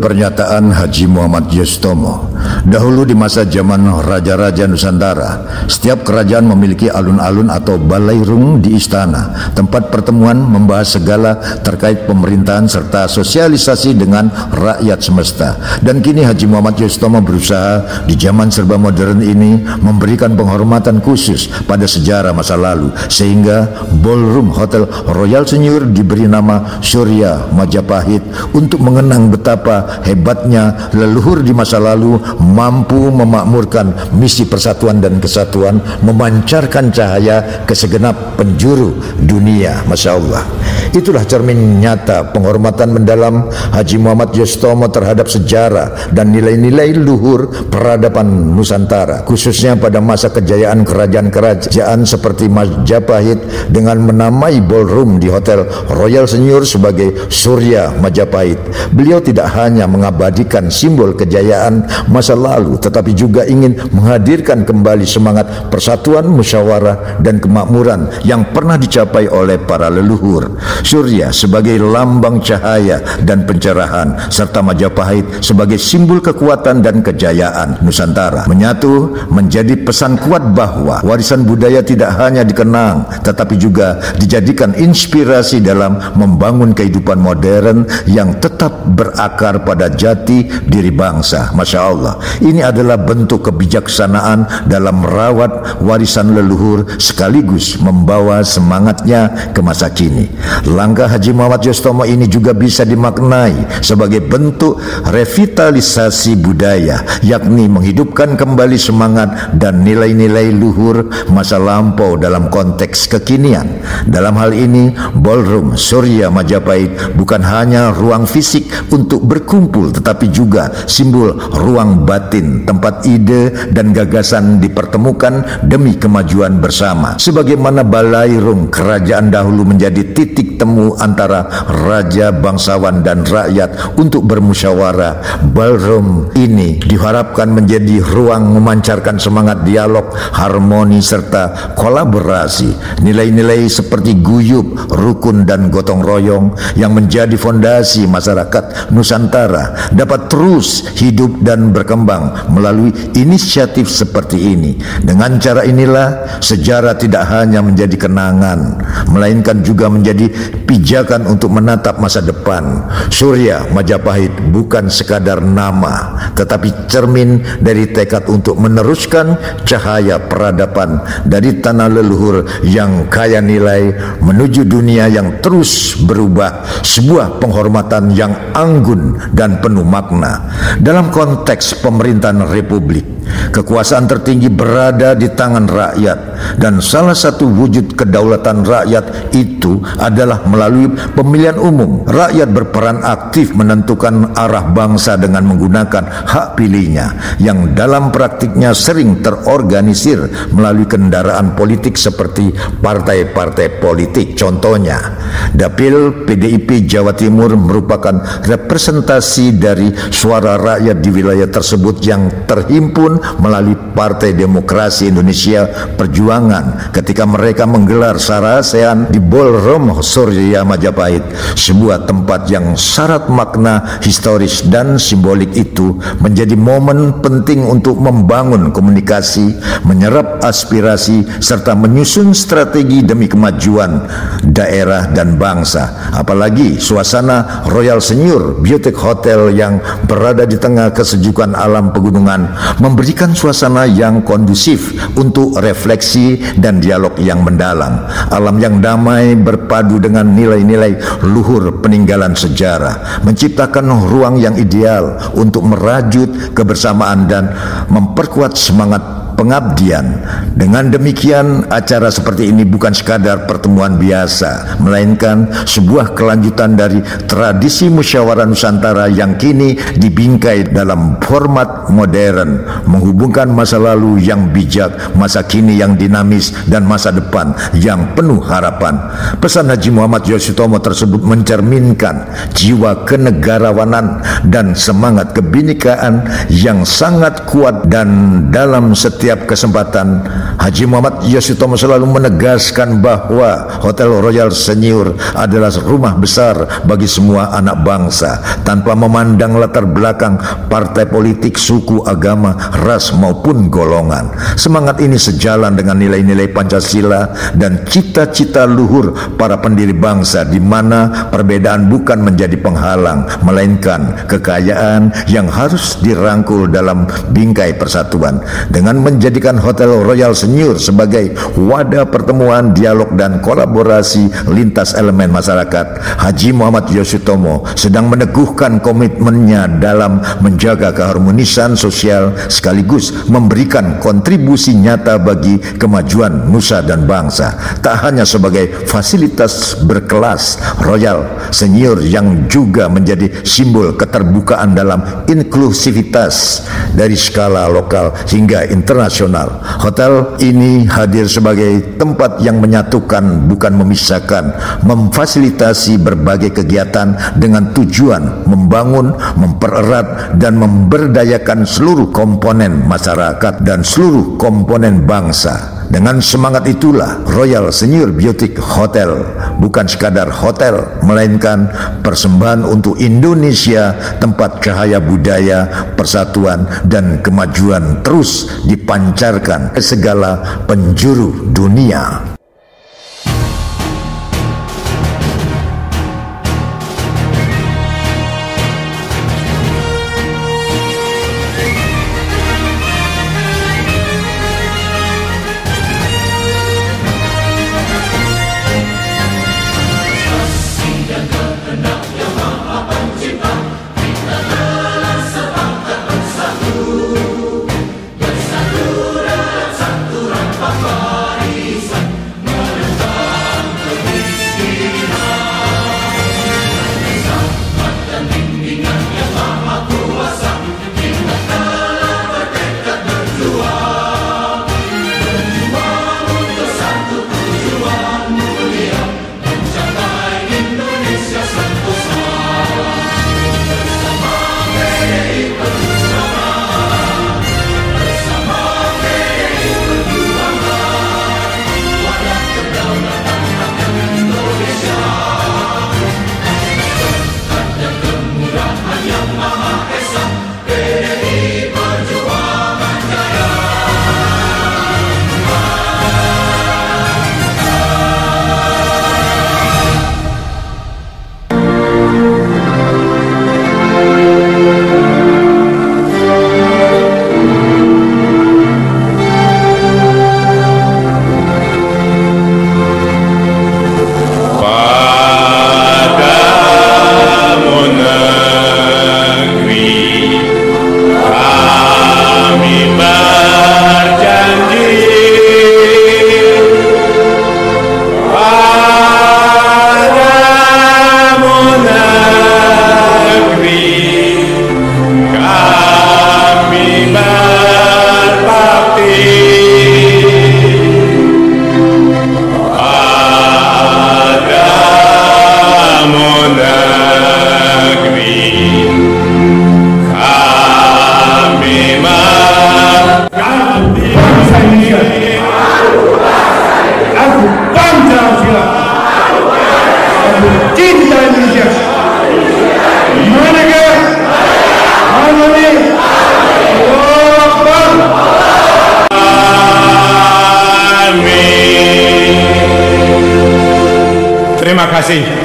pernyataan Haji Muhammad Yostomo. Dahulu di masa zaman Raja-Raja Nusantara, setiap kerajaan memiliki alun-alun atau balairung di istana, tempat pertemuan membahas segala terkait pemerintahan serta sosialisasi dengan rakyat semesta. Dan kini Haji Muhammad Yostomo berusaha di zaman serba modern ini memberikan penghormatan khusus pada sejarah masa lalu, sehingga Ballroom Hotel Royal Senyur diberi nama Surya Majapahit untuk mengenang betapa hebatnya leluhur di masa lalu mampu memakmurkan misi persatuan dan kesatuan, memancarkan cahaya ke segenap penjuru dunia. Masya Allah. Itulah cermin nyata penghormatan mendalam Haji Muhammad Yostomo terhadap sejarah dan nilai-nilai luhur peradaban Nusantara, khususnya pada masa kejayaan kerajaan-kerajaan seperti Majapahit, dengan menamai ballroom di Hotel Royal Senyur sebagai Surya Majapahit. Beliau tidak hanya mengabadikan simbol kejayaan masa lalu, tetapi juga ingin menghadirkan kembali semangat persatuan, musyawarah, dan kemakmuran yang pernah dicapai oleh para leluhur. Surya sebagai lambang cahaya dan pencerahan, serta Majapahit sebagai simbol kekuatan dan kejayaan Nusantara, menyatu menjadi pesan kuat bahwa warisan budaya tidak hanya dikenang, tetapi juga dijadikan inspirasi dalam membangun kehidupan modern yang tetap berakar pada jati diri bangsa. Masya Allah, ini adalah bentuk kebijaksanaan dalam merawat warisan leluhur sekaligus membawa semangatnya ke masa kini. Langkah Haji Muhammad Yostomo ini juga bisa dimaknai sebagai bentuk revitalisasi budaya, yakni menghidupkan kembali semangat dan nilai-nilai luhur masa lampau dalam konteks kekinian. Dalam hal ini, Ballroom Surya Majapahit bukan hanya ruang fisik untuk berkumpul, tetapi juga simbol ruang batin, tempat ide dan gagasan dipertemukan demi kemajuan bersama. Sebagaimana balairung kerajaan dahulu menjadi titik temu antara raja, bangsawan, dan rakyat untuk bermusyawarah, ballroom ini diharapkan menjadi ruang memancarkan semangat dialog, harmoni, serta kolaborasi. Nilai-nilai seperti guyub, rukun, dan gotong royong yang menjadi fondasi masyarakat Nusantara dapat terus hidup dan berkembang melalui inisiatif seperti ini. Dengan cara inilah sejarah tidak hanya menjadi kenangan, melainkan juga menjadi pijakan untuk menatap masa depan. Surya Majapahit bukan sekadar nama, tetapi cermin dari tekad untuk meneruskan cahaya peradaban dari tanah leluhur yang kaya nilai menuju dunia yang terus berubah, sebuah penghormatan yang anggun dan penuh makna. Dalam konteks pemerintahan republik, kekuasaan tertinggi berada di tangan rakyat, dan salah satu wujud kedaulatan rakyat itu adalah melalui pemilihan umum. Rakyat berperan aktif menentukan arah bangsa dengan menggunakan hak pilihnya, yang dalam praktiknya sering terorganisir melalui kendaraan politik seperti partai-partai politik. Contohnya, Dapil PDIP Jawa Timur merupakan representasi dari suara rakyat di wilayah tersebut yang terhimpun melalui Partai Demokrasi Indonesia Perjuangan ketika mereka menggelar sarasehan di Ballroom Surya Majapahit, sebuah tempat yang syarat makna historis dan simbolik. Itu menjadi momen penting untuk membangun komunikasi, menyerap aspirasi, serta menyusun strategi demi kemajuan daerah dan bangsa. Apalagi suasana Royal Senyur Boutique Hotel yang berada di tengah kesejukan alam pegunungan memberikan suasana yang kondusif untuk refleksi dan dialog yang mendalam. Alam yang damai berpadu dengan nilai-nilai luhur peninggalan sejarah menciptakan ruang yang ideal untuk merajut kebersamaan dan memperkuat semangat pengabdian. Dengan demikian, acara seperti ini bukan sekadar pertemuan biasa, melainkan sebuah kelanjutan dari tradisi musyawarah Nusantara yang kini dibingkai dalam format modern, menghubungkan masa lalu yang bijak, masa kini yang dinamis, dan masa depan yang penuh harapan. Pesan Haji Muhammad Yostomo tersebut mencerminkan jiwa kenegarawanan dan semangat kebinekaan yang sangat kuat, dan dalam setiap setiap kesempatan, Haji Muhammad Yosutomo selalu menegaskan bahwa Hotel Royal Senior adalah rumah besar bagi semua anak bangsa, tanpa memandang latar belakang partai politik, suku, agama, ras maupun golongan. Semangat ini sejalan dengan nilai-nilai Pancasila dan cita-cita luhur para pendiri bangsa, di mana perbedaan bukan menjadi penghalang, melainkan kekayaan yang harus dirangkul dalam bingkai persatuan. Dengan menjadikan Hotel Royal Senior sebagai wadah pertemuan, dialog dan kolaborasi lintas elemen masyarakat, Haji Muhammad Yosutomo sedang meneguhkan komitmennya dalam menjaga keharmonisan sosial sekaligus memberikan kontribusi nyata bagi kemajuan nusa dan bangsa. Tak hanya sebagai fasilitas berkelas, Royal Senior yang juga menjadi simbol keterbukaan dalam inklusivitas dari skala lokal hingga internasional. Hotel ini hadir sebagai tempat yang menyatukan bukan memisahkan, memfasilitasi berbagai kegiatan dengan tujuan membangun, mempererat dan memberdayakan seluruh komponen masyarakat dan seluruh komponen bangsa. Dengan semangat itulah Royal Senior Boutique Hotel bukan sekadar hotel, melainkan persembahan untuk Indonesia, tempat cahaya budaya, persatuan dan kemajuan terus dipancarkan ke segala penjuru dunia. Terima kasih.